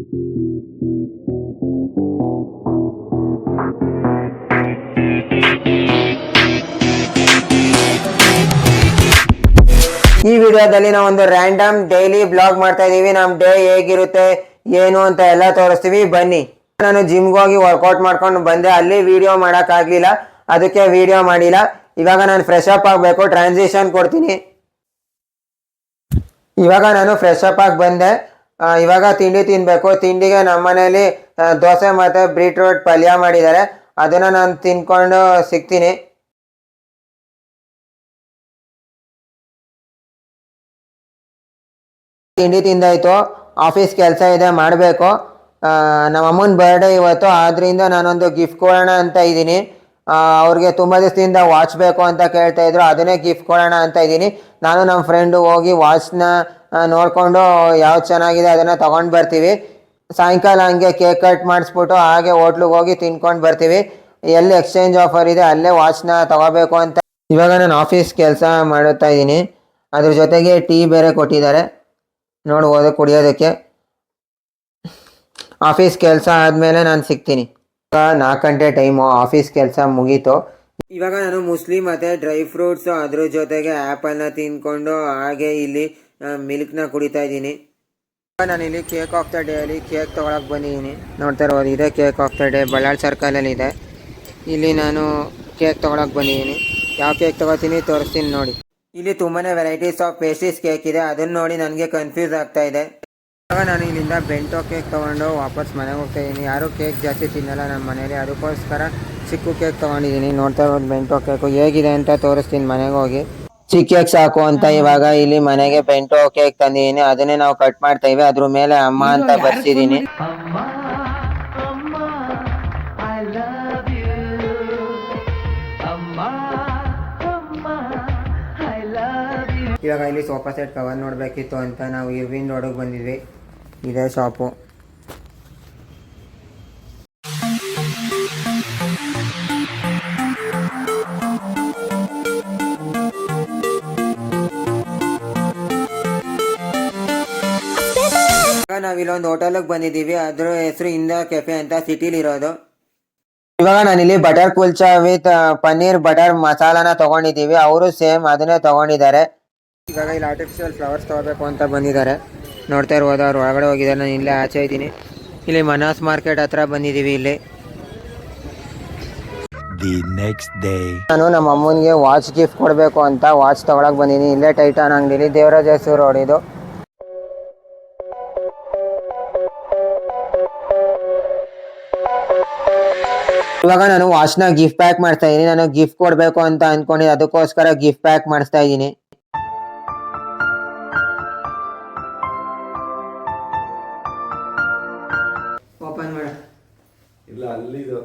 ಈ ವಿಡಿಯೋದಲ್ಲಿ ನಾವು ಒಂದು ರ್ಯಾಂಡಮ್ ಡೈಲಿ ಬ್ಲಾಗ್ ಮಾಡ್ತಾ ಇದೀವಿ. ನಮ್ ಡೇ ಹೇಗಿರುತ್ತೆ ಏನು ಅಂತ ಎಲ್ಲ ತೋರಿಸ್ತೀವಿ, ಬನ್ನಿ. ನಾನು ಜಿಮ್ಗೆ ಹೋಗಿ ವರ್ಕೌಟ್ ಮಾಡ್ಕೊಂಡು ಬಂದೆ, ಅಲ್ಲಿ ವಿಡಿಯೋ ಮಾಡಕ್ ಆಗ್ಲಿಲ್ಲ, ಅದಕ್ಕೆ ವಿಡಿಯೋ ಮಾಡಿಲ್ಲ. ಇವಾಗ ನಾನು ಫ್ರೆಶ್ ಅಪ್ ಆಗಬೇಕು, ಟ್ರಾನ್ಸಿಷನ್ ಕೊಡ್ತೀನಿ. ಇವಾಗ ನಾನು ಫ್ರೆಶ್ ಅಪ್ ಆಗಿ ಬಂದೆ. ಇವಾಗ ತಿಂಡಿ ತಿನ್ಬೇಕು. ತಿಂಡಿಗೆ ನಮ್ಮ ಮನೇಲಿ ದೋಸೆ ಮತ್ತೆ ಬೀಟ್ರೂಟ್ ಪಲ್ಯ ಮಾಡಿದ್ದಾರೆ, ಅದನ್ನ ನಾನು ತಿನ್ಕೊಂಡು ಸಿಗ್ತೀನಿ. ತಿಂಡಿ ತಿಂದಾಯ್ತು, ಆಫೀಸ್ ಕೆಲಸ ಇದೆ ಮಾಡಬೇಕು. ನಮ್ಮ ಅಮ್ಮನ ಬರ್ಡೇ ಇವತ್ತು, ಆದ್ರಿಂದ ನಾನೊಂದು ಗಿಫ್ಟ್ ಕೊಡೋಣ ಅಂತ ಇದ್ದೀನಿ. ಅವ್ರಿಗೆ ತುಂಬ ದಿವಸದಿಂದ ವಾಚ್ ಬೇಕು ಅಂತ ಕೇಳ್ತಾ ಇದ್ರು, ಅದನ್ನೇ ಗಿಫ್ಟ್ ಕೊಡೋಣ ಅಂತ ಇದ್ದೀನಿ. ನಾನು ನಮ್ಮ ಫ್ರೆಂಡು ಹೋಗಿ ವಾಚ್ನ ನೋಡಿಕೊಂಡು ಯಾವ್ದು ಚೆನ್ನಾಗಿದೆ ಅದನ್ನು ತೊಗೊಂಡು ಬರ್ತೀವಿ. ಸಾಯಂಕಾಲ ಹಂಗೆ ಕೇಕ್ ಕಟ್ ಮಾಡಿಸ್ಬಿಟ್ಟು ಹಾಗೆ ಹೋಟ್ಲಿಗೆ ಹೋಗಿ ತಿನ್ಕೊಂಡು ಬರ್ತೀವಿ. ಎಲ್ಲಿ ಎಕ್ಸ್ಚೇಂಜ್ ಆಫರ್ ಇದೆ ಅಲ್ಲೇ ವಾಚ್ನ ತೊಗೋಬೇಕು ಅಂತ. ಇವಾಗ ನಾನು ಆಫೀಸ್ ಕೆಲಸ ಮಾಡುತ್ತಾ ಇದ್ದೀನಿ, ಅದ್ರ ಜೊತೆಗೆ ಟೀ ಬೇರೆ ಕೊಟ್ಟಿದ್ದಾರೆ ನೋಡ್ಬೋದು ಕುಡಿಯೋದಕ್ಕೆ. ಆಫೀಸ್ ಕೆಲಸ ಆದಮೇಲೆ ನಾನು ಸಿಗ್ತೀನಿ. 4 ಗಂಟೆ ಟೈಮು, ಆಫೀಸ್ ಕೆಲಸ ಮುಗೀತು. ಇವಾಗ ನಾನು ಮುಸ್ಲಿ ಮತ್ತು ಡ್ರೈ ಫ್ರೂಟ್ಸು ಅದ್ರ ಜೊತೆಗೆ ಆ್ಯಪಲ್ನ ತಿನ್ಕೊಂಡು ಹಾಗೆ ಇಲ್ಲಿ ಮಿಲ್ಕ್ನ ಕುಡಿತಾ ಇದ್ದೀನಿ. ನಾನು ಇಲ್ಲಿ ಕೇಕ್ ಆಫ್ ದ ಡೇ ಅಲ್ಲಿ ಕೇಕ್ ತೊಗೊಳಕ್ಕೆ ಬಂದಿದ್ದೀನಿ. ನೋಡ್ತಾ ಇರ್ಬೋದು, ಇದೆ cake of the day, Ballari ಸರ್ಕಲಲ್ಲಿ ಇದೆ. ಇಲ್ಲಿ ನಾನು ಕೇಕ್ ತೊಗೊಳಕ್ಕೆ ಬಂದಿದ್ದೀನಿ. ಯಾವ ಕೇಕ್ ತೊಗೋತೀನಿ ತೋರಿಸ್ತೀನಿ ನೋಡಿ. ಇಲ್ಲಿ ತುಂಬಾ ವೆರೈಟೀಸ್ ಆಫ್ ಪೇಸ್ಟ್ರೀಸ್ ಕೇಕ್ ಇದೆ, ಅದನ್ನು ನೋಡಿ ನನಗೆ ಕನ್ಫ್ಯೂಸ್ ಆಗ್ತಾ ಇದೆ. ಇವಾಗ ನಾನು ಇಲ್ಲಿಂದ ಬೆಂಟೋ ಕೇಕ್ ತೊಗೊಂಡು ವಾಪಸ್ ಮನೆಗೆ ಹೋಗ್ತಾ ಇದ್ದೀನಿ. ಯಾರೂ ಕೇಕ್ ಜಾಸ್ತಿ ತಿನ್ನಲ್ಲ ನಮ್ಮ ಮನೇಲಿ, ಅದಕ್ಕೋಸ್ಕರ ಚಿಕ್ಕ ಕೇಕ್ ತೊಗೊಂಡಿದ್ದೀನಿ. ನೋಡ್ತಾ ಇರೋದು ಬೆಂಟೋ ಕೇಕು ಹೇಗಿದೆ ಅಂತ ತೋರಿಸ್ತೀನಿ ಮನೆಗೆ ಹೋಗಿ. ಚಿಕ್ಕ ಕೇಕ್ ಸಾಕು ಅಂತ ಇವಾಗ ಇಲ್ಲಿ ಮನೆಗೆ ಬೆಂಟೋ ಕೇಕ್ ತಂದಿದ್ದೀನಿ, ಅದನ್ನೇ ನಾವು ಕಟ್ ಮಾಡ್ತಾ ಇವೆ. ಅದ್ರ ಮೇಲೆ ಅಮ್ಮ ಅಂತ ಬರ್ಸಿದ್ದೀನಿ. ಇವಾಗ ಇಲ್ಲಿ ಸೋಫಾ ಸೆಟ್ ಕವರ್ ನೋಡಬೇಕಿತ್ತು ಅಂತ ನಾವು ಇರ್ವಿನ್ ರೋಡಿಗೆ ಬಂದಿದ್ವಿ. ಇದೇ ಶಾಪು. ನಾವಿಲ್ಲೊಂದು ಹೋಟೆಲ್ಗೆ ಬಂದಿದ್ದೀವಿ, ಅದ್ರ ಹೆಸರು ಇಂಡಿಯಾ ಕೆಫೆ ಅಂತ, ಸಿಟಿಲಿ ಇರೋದು. ಇವಾಗ ನಾನಿಲ್ಲಿ butter kulcha with paneer butter ಮಸಾಲಾನ ತೊಗೊಂಡಿದ್ದೀವಿ, ಅವರು ಸೇಮ್ ಅದನ್ನೇ ತೊಗೊಂಡಿದ್ದಾರೆ. ಇವಾಗ ಇಲ್ಲಿ ಆರ್ಟಿಫಿಷಿಯಲ್ ಫ್ಲವರ್ಸ್ ತೊಗೋಬೇಕು ಅಂತ ಬಂದಿದ್ದಾರೆ. ನೋಡ್ತಾ ಇರ್ಬೋದು, ಅವ್ರು ಒಳಗಡೆ ಹೋಗಿದ್ದಾರೆ, ನಾನು ಇಲ್ಲೇ ಆಚೆ ಇದ್ದೀನಿ. ಇಲ್ಲಿ ಮನಾಸ್ ಮಾರ್ಕೆಟ್ ಹತ್ರ ಬಂದಿದ್ದೀವಿ. ಇಲ್ಲಿ ನಾನು ನಮ್ಮ ಅಮ್ಮನಿಗೆ ವಾಚ್ ಗಿಫ್ಟ್ ಕೊಡಬೇಕು ಅಂತ ವಾಚ್ ತೊಗೊಳಕ್ಕೆ ಬಂದಿದ್ದೀನಿ. ಇಲ್ಲೇ ಟೈಟಾನ್ ಅಂಗಡಿಲಿ, ದೇವರಾಜ ರೋಡ್ ಇದು. ಇವಾಗ ನಾನು ವಾಚ್ನ ಗಿಫ್ಟ್ ಪ್ಯಾಕ್ ಮಾಡ್ತಾ ಇದ್ದೀನಿ. ನಾನು ಗಿಫ್ಟ್ ಕೊಡಬೇಕು ಅಂತ ಅಂದ್ಕೊಂಡಿದ್ದೆ, ಅದಕ್ಕೋಸ್ಕರ ಗಿಫ್ಟ್ ಪ್ಯಾಕ್ ಮಾಡಿಸ್ತಾ ಇದ್ದೀನಿ. ಓಪನ್ ಮಾಡ. ಇಲ್ಲ ಅಲ್ಲಿದು